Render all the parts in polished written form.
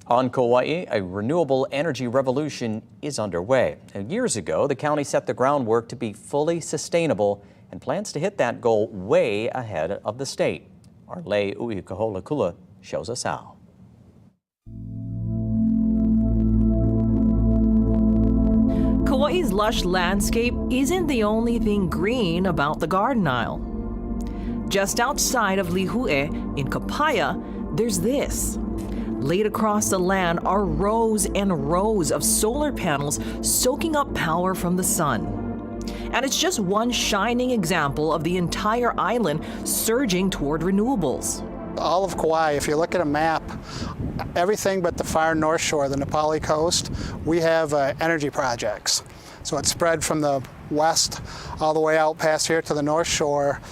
On Kauai, a renewable energy revolution is underway. And years ago, the county set the groundwork to be fully sustainable and plans to hit that goal way ahead of the state. Our Lei Uikaholakula shows us how. Kauai's lush landscape isn't the only thing green about the Garden Isle. Just outside of Lihue, in Kapaya, there's this. Laid across the land are rows and rows of solar panels soaking up power from the sun. And it's just one shining example of the entire island surging toward renewables. All of Kauai, if you look at a map, everything but the far north shore, the Nepali coast, we have energy projects. So it's spread from the west all the way out past here to the north shore.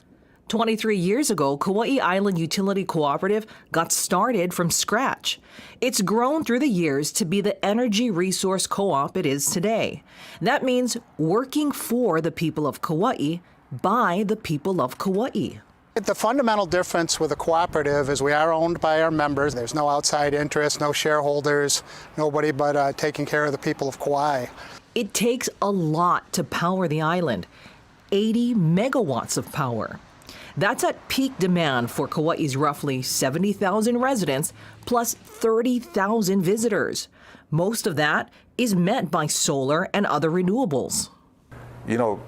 23 years ago, Kauai Island Utility Cooperative got started from scratch. It's grown through the years to be the energy resource co-op it is today. That means working for the people of Kauai by the people of Kauai. The fundamental difference with a cooperative is we are owned by our members. There's no outside interest, no shareholders, nobody but taking care of the people of Kauai. It takes a lot to power the island, 80 megawatts of power. That's at peak demand for Kauai's roughly 70,000 residents plus 30,000 visitors. Most of that is met by solar and other renewables. You know,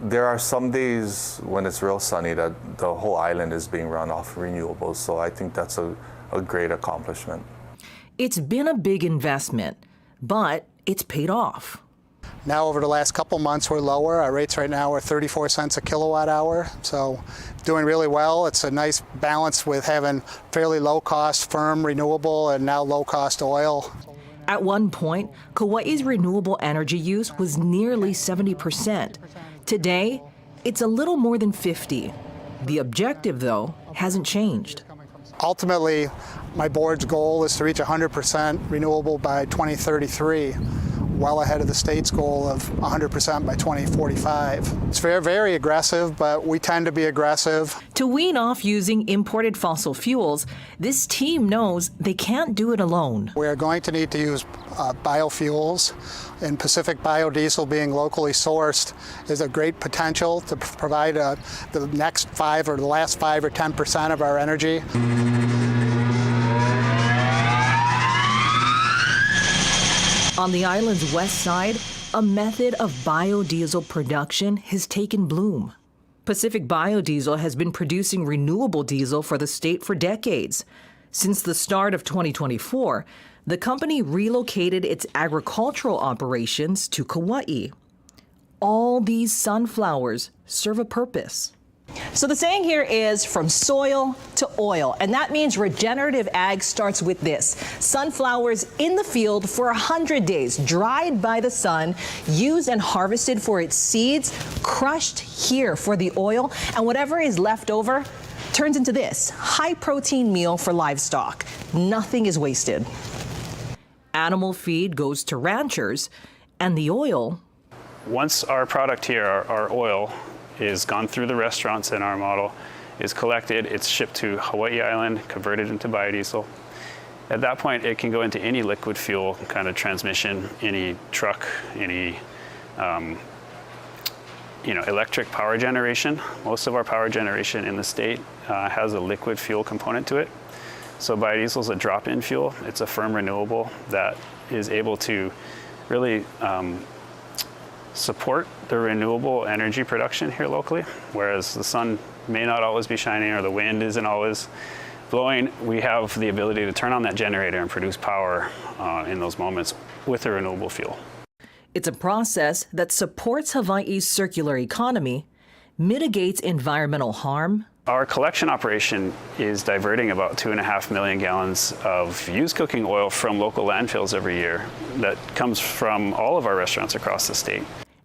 there are some days when it's real sunny that the whole island is being run off renewables, so I think that's a great accomplishment. It's been a big investment, but it's paid off. Now over the last couple months we're lower. Our rates right now are 34 cents a kilowatt hour, so doing really well. It's a nice balance with having fairly low cost firm renewable and now low cost oil. At one point, Kauai's renewable energy use was nearly 70%. Today, it's a little more than 50. The objective, though, hasn't changed. Ultimately, my board's goal is to reach 100% renewable by 2033. Well ahead of the state's goal of 100% by 2045. It's very, very aggressive, but we tend to be aggressive. To wean off using imported fossil fuels, this team knows they can't do it alone. We are going to need to use biofuels, and Pacific Biodiesel being locally sourced is a great potential to provide the next 5 or the last 5 or 10% of our energy. On the island's west side, a method of biodiesel production has taken bloom. Pacific Biodiesel has been producing renewable diesel for the state for decades. Since the start of 2024, the company relocated its agricultural operations to Kauai. All these sunflowers serve a purpose. So the saying here is from soil to oil, and that means regenerative ag starts with this. Sunflowers in the field for 100 days, dried by the sun, used and harvested for its seeds, crushed here for the oil, and whatever is left over turns into this high-protein meal for livestock. Nothing is wasted. Animal feed goes to ranchers, and the oil... Once our product here, our oil, is gone through the restaurants in our model, is collected, it's shipped to Hawaii Island, converted into biodiesel. At that point, it can go into any liquid fuel kind of transmission, any truck, any electric power generation. Most of our power generation in the state has a liquid fuel component to it. So biodiesel is a drop-in fuel. It's a firm renewable that is able to really support the renewable energy production here locally. Whereas the sun may not always be shining or the wind isn't always blowing, we have the ability to turn on that generator and produce power in those moments with a renewable fuel. It's a process that supports Hawaii's circular economy, mitigates environmental harm. Our collection operation is diverting about 2.5 million gallons of used cooking oil from local landfills every year that comes from all of our restaurants across the state.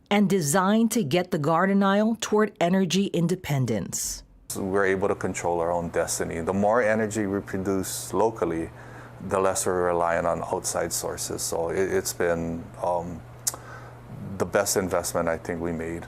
And designed to get the Garden Isle toward energy independence. We're able to control our own destiny. The more energy we produce locally, the less we're reliant on outside sources. So it's been the best investment I think we made.